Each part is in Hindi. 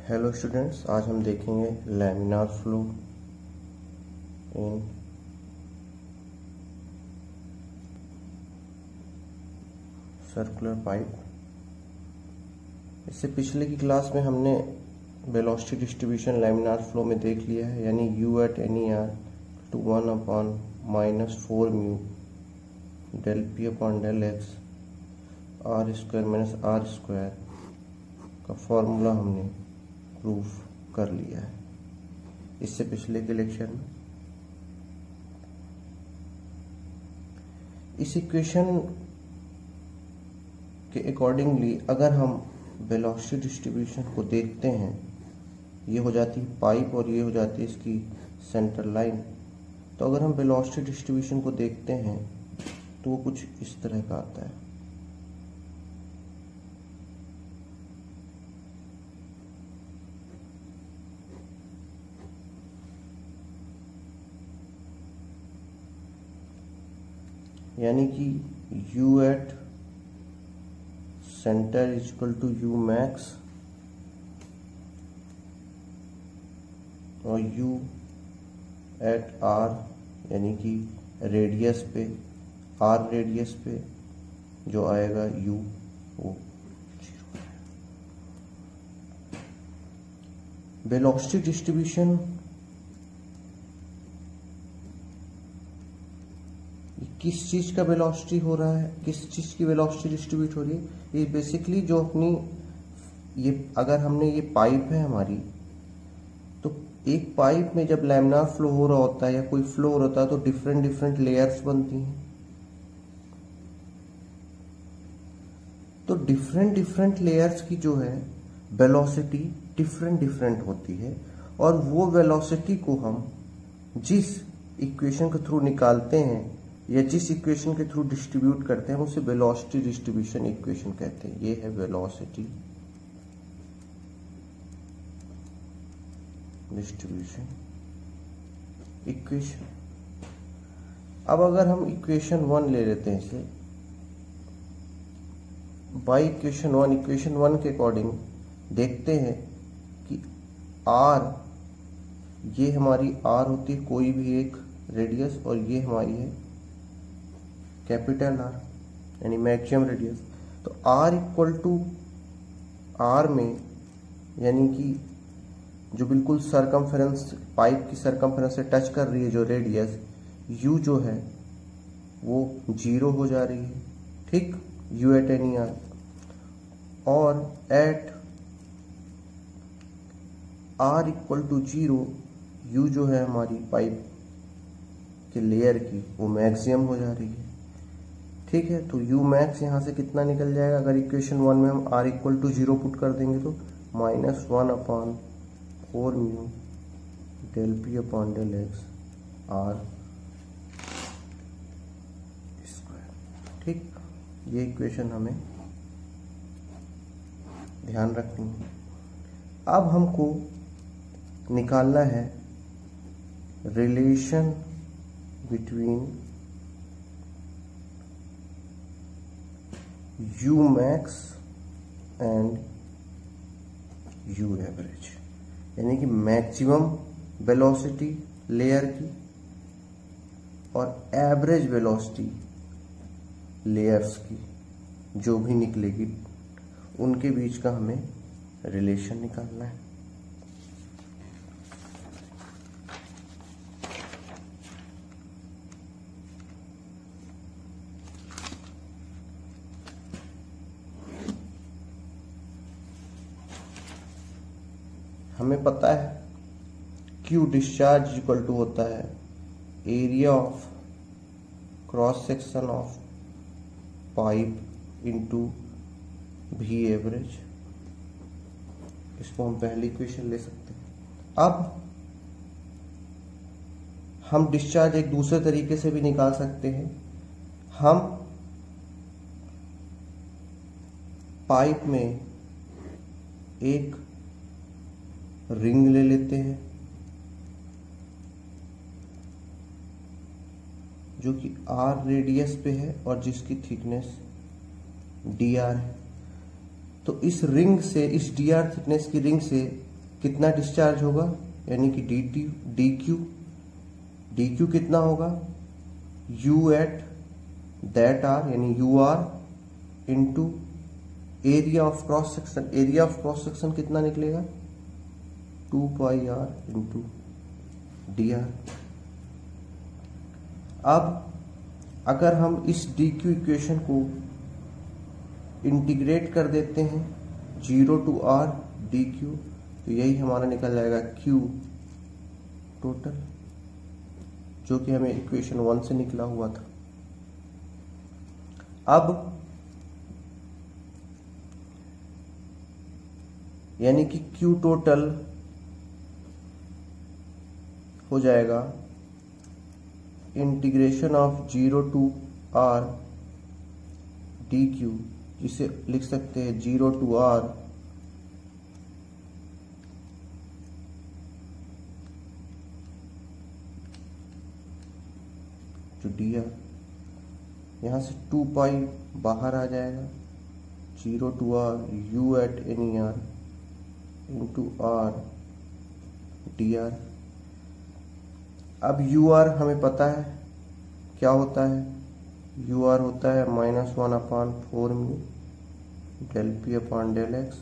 हेलो स्टूडेंट्स, आज हम देखेंगे laminar flow in circular pipe. इससे पिछले की क्लास में हमने वेलोसिटी डिस्ट्रीब्यूशन लैमिनार फ्लो में देख लिया है, यानी u at any R to 1/-4 mu del p upon del x r square minus R square का फॉर्मूला हमने प्रूफ कर लिया है इससे पिछले के लेक्चर में। इस इक्वेशन के अकॉर्डिंगली अगर हम वेलोसिटी डिस्ट्रीब्यूशन को देखते हैं, ये हो जाती है पाइप और ये हो जाती है इसकी सेंटर लाइन। तो अगर हम वेलोसिटी डिस्ट्रीब्यूशन को देखते हैं तो वो कुछ इस तरह का आता है। यानी कि u at centre is equal to u max और u एट r यानी कि रेडियस पे r रेडियस पे जो आएगा u वो 0 है। वेलोसिटी डिस्ट्रीब्यूशन किस चीज का वेलोसिटी हो रहा है, किस चीज की वेलोसिटी डिस्ट्रीब्यूट हो रही है, ये बेसिकली जो अपनी ये अगर हमने ये पाइप है हमारी, तो एक पाइप में जब लैमिनार फ्लो हो रहा होता है या कोई फ्लो हो रहा है तो डिफरेंट डिफरेंट लेयर्स बनती हैं। तो डिफरेंट डिफरेंट लेयर्स की जो है वेलोसिटी डिफरेंट डिफरेंट होती है, और वो वेलोसिटी को हम जिस इक्वेशन के थ्रू निकालते हैं या जिस इक्वेशन के थ्रू डिस्ट्रीब्यूट करते हैं उसे वेलोसिटी डिस्ट्रीब्यूशन इक्वेशन कहते हैं। ये है वेलोसिटी डिस्ट्रीब्यूशन इक्वेशन। अब अगर हम इक्वेशन 1 ले लेते हैं इसे, बाई इक्वेशन 1 के अकॉर्डिंग देखते हैं कि r, ये हमारी r होती है कोई भी एक रेडियस, और ये हमारी है कैपिटल R यानी मैक्सिमम रेडियस। तो R इक्वल टू R में यानी कि जो बिल्कुल सरकमफेरेंस पाइप की सरकमफेरेंस से टच कर रही है जो रेडियस U जो है वो 0 हो जा रही है, ठीक, U एट एनी R। और at R equal to 0 U जो है हमारी पाइप के लेयर की वो मैक्सिमम हो जा रही है, ठीक है। तो u मैक्स यहाँ से कितना निकल जाएगा, अगर इक्वेशन 1 में हम r इक्वल टू 0 पुट कर देंगे तो -1/4 mu del p upon del x r square, ठीक। ये इक्वेशन हमें ध्यान रखनी है। अब हमको निकालना है relation between u max and u average, यानी कि मैक्सिमम वेलोसिटी लेयर की और एवरेज वेलोसिटी लेयर्स की जो भी निकलेगी उनके बीच का हमें रिलेशन निकालना है। हमें पता है Q डिस्चार्ज इक्वल टू होता है area of cross section of pipe into V average. इसको हम पहली इक्वेशन ले सकते हैं। अब हम डिस्चार्ज एक दूसरे तरीके से भी निकाल सकते हैं। हम पाइप में एक रिंग ले लेते हैं जो कि r रेडियस पे है और जिसकी थिकनेस dr है। तो इस रिंग से, इस dr थिकनेस की रिंग से कितना डिस्चार्ज होगा, यानी कि डी क्यू कितना होगा, यू एट दैट आर यानी U R into area of cross section. Area of cross section कितना निकलेगा, 2 pi R into D R. अब अगर हम इस डी क्यू इक्वेशन को इंटीग्रेट कर देते हैं 0 टू आर डी क्यू, तो यही हमारा निकल जाएगा क्यू टोटल, जो कि हमें इक्वेशन 1 से निकला हुआ था। अब यानी कि क्यू टोटल हो जाएगा integration of 0 to R D Q, जिसे लिख सकते हैं 0 टू आर जो डी आर। यहां से 2 पाई बाहर आ जाएगा, 0 to R U at any R into R D R. अब यू आर हमें पता है क्या होता है, यू आर होता है -1/4 mu del P upon del X.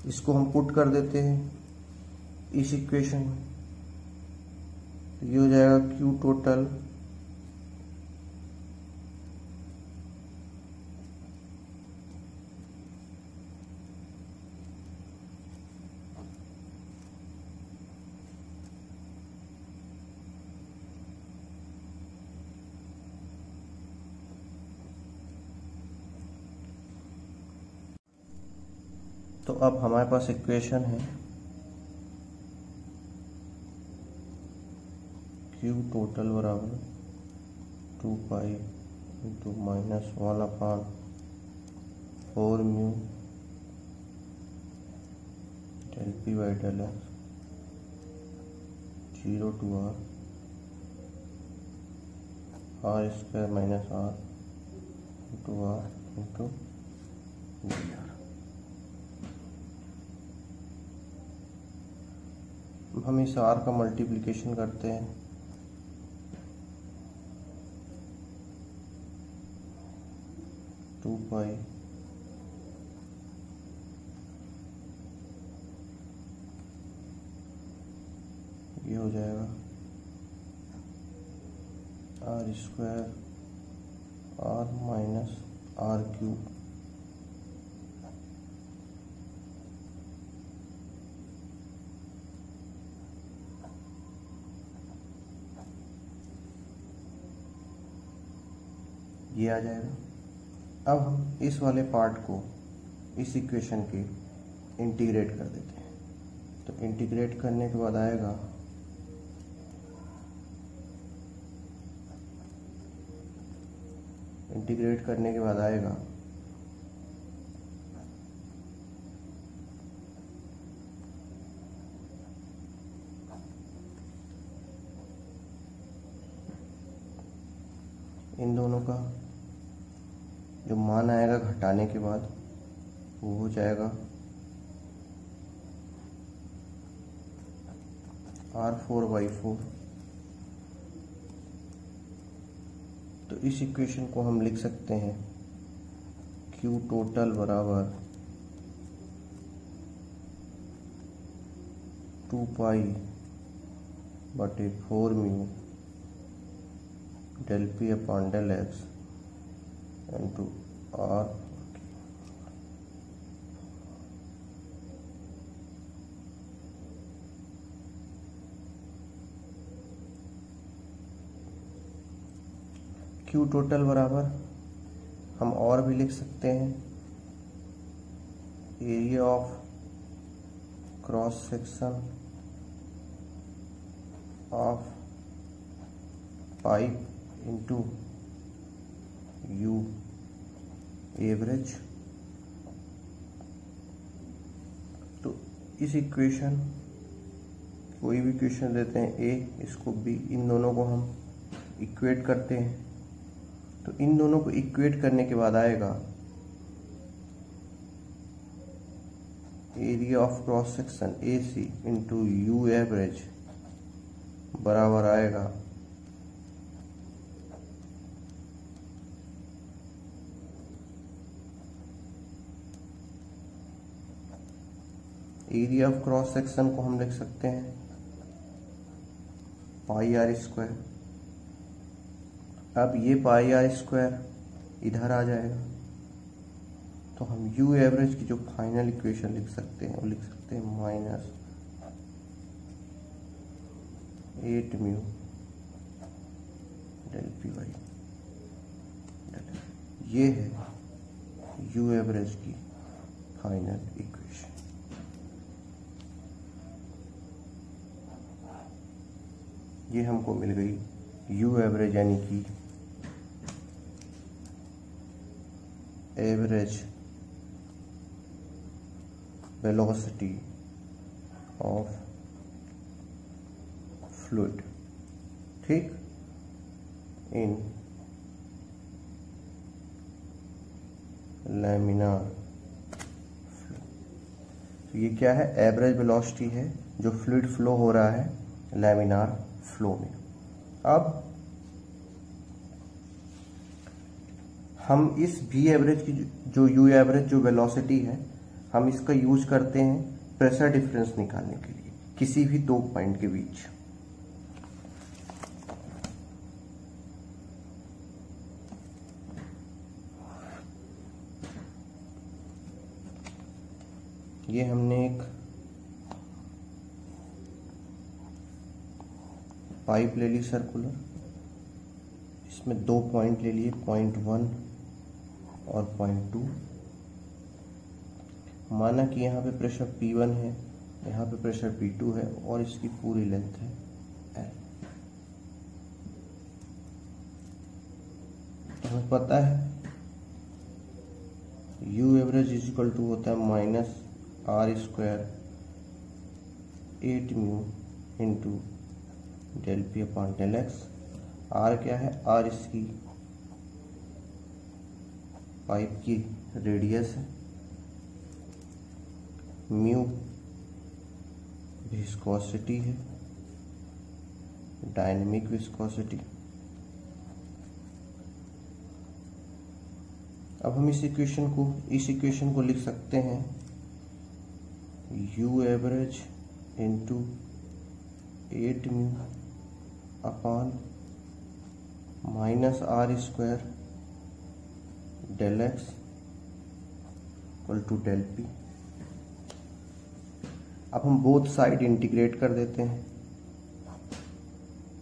इसको हम पुट कर देते हैं इस इक्वेशन में, तो ये हो जाएगा क्यू टोटल तो अब हमारे पास इक्वेशन है क्यू टोटल बराबर 2 pi into -1/4 mu del P by del X 0 to R square minus R into D R. हम इस आर का मल्टीप्लिकेशन करते हैं, टू पाई ये हो जाएगा R square R minus R cube ये आ जाएगा। अब हम इस वाले पार्ट को इस इक्वेशन के इंटीग्रेट कर देते हैं, तो इंटीग्रेट करने के बाद आएगा इन दोनों का जो मान आएगा घटाने के बाद वो हो जाएगा R4/4। तो इस इक्वेशन को हम लिख सकते हैं Q टोटल बराबर 2 पाई बटे 4 mu del P upon del X into R. Q total बराबर हम और भी लिख सकते हैं area of cross section of pipe into U average. तो इस इक्वेशन कोई भी इक्वेशन देते हैं ए, इसको बी, इन दोनों को हम इक्वेट करते हैं। तो इन दोनों को इक्वेट करने के बाद आएगा area of cross section AC into U average बराबर आएगा एरिया ऑफ क्रॉस सेक्शन को हम लिख सकते हैं पाई आर स्क्वायर। अब ये पाई आर स्क्वायर इधर आ जाएगा, तो हम यू एवरेज की जो फाइनल इक्वेशन लिख सकते हैं वो लिख सकते हैं minus 8 mu del P by del, ये है यू एवरेज की फाइनल इक्वेशन। ये हमको मिल गई यू एवरेज, यानी कि एवरेज वेलोसिटी ऑफ फ्लूइड, ठीक, इन लैमिनार फ्लो। तो ये क्या है? एवरेज वेलोसिटी है जो फ्लूइड फ्लो हो रहा है लैमिनार फ्लो में। अब हम इस V एवरेज की जो U एवरेज जो वेलोसिटी है, हम इसका यूज करते हैं प्रेशर डिफरेंस निकालने के लिए किसी भी दो पॉइंट के बीच। ये हमने एक पाइप ले ली सर्कुलर, इसमें दो पॉइंट ले लिए, पॉइंट 1 और पॉइंट 2। माना कि यहाँ पे प्रेशर P1 है, यहाँ पे प्रेशर P2 है और इसकी पूरी लेंथ है L। तो हमें पता है U average is equal to होता है minus R square 8 mu into del P upon del X. R क्या है? आर इसकी पाइप की रेडियस है, म्यू विस्कोसिटी है, डायनेमिक विस्कोसिटी। अब हम इस इक्वेशन को लिख सकते हैं U average into 8 mu upon minus R square del X equal to del P. अब हम बोथ साइड इंटीग्रेट कर देते हैं,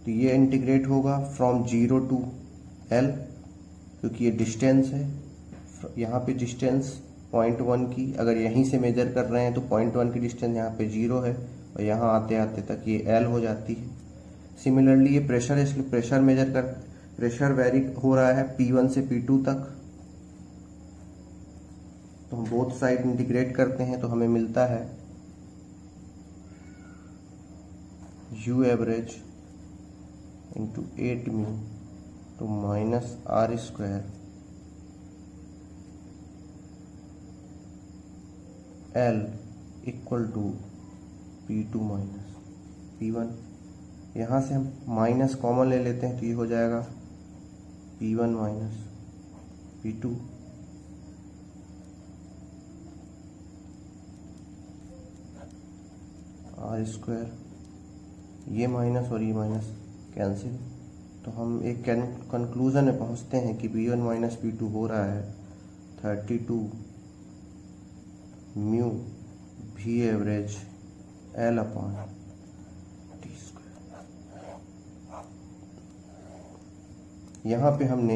तो ये इंटीग्रेट होगा फ्रॉम 0 टू L, क्योंकि ये डिस्टेंस है। यहाँ पे डिस्टेंस पॉइंट 1 की अगर यहीं से मेजर कर रहे हैं तो पॉइंट 1 की डिस्टेंस यहाँ पे 0 है और यहाँ आते आते तक ये L हो जाती है। सिमिलरली ये प्रेशर है, इसलिए प्रेशर वेरी हो रहा है P1 से P2 तक। तो हम बोथ साइड इंटीग्रेट करते हैं तो हमें मिलता है U एवरेज इंटू 8 म्यू तो minus R square L equal to P2 minus P1। यहाँ से हम माइनस कॉमन ले लेते हैं तो ये हो जाएगा P1 minus P2 R square, ये माइनस और ये माइनस कैंसिल। तो हम एक कंक्लूजन में पहुँचते हैं कि P1 माइनस P2 हो रहा है 32 mu V average L upon T square. यहाँ पे हमने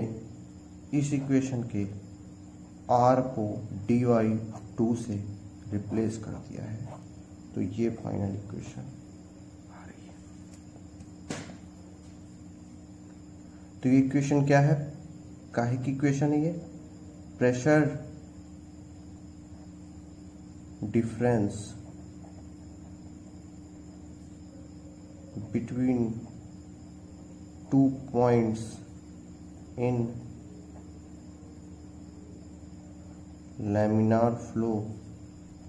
इस इक्वेशन के R को dy2 से रिप्लेस कर दिया है, तो ये फाइनल इक्वेशन आ रही है। तो ये इक्वेशन क्या है? काहे की इक्वेशन है ये? Pressure difference between 2 points in laminar flow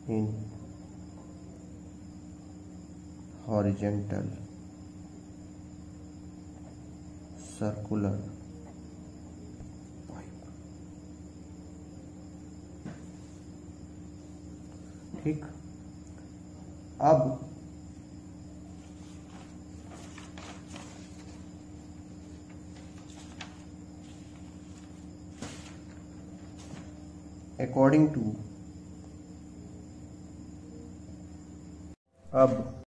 in horizontal circular pipe. ठीक, अब अकॉर्डिंग टू अब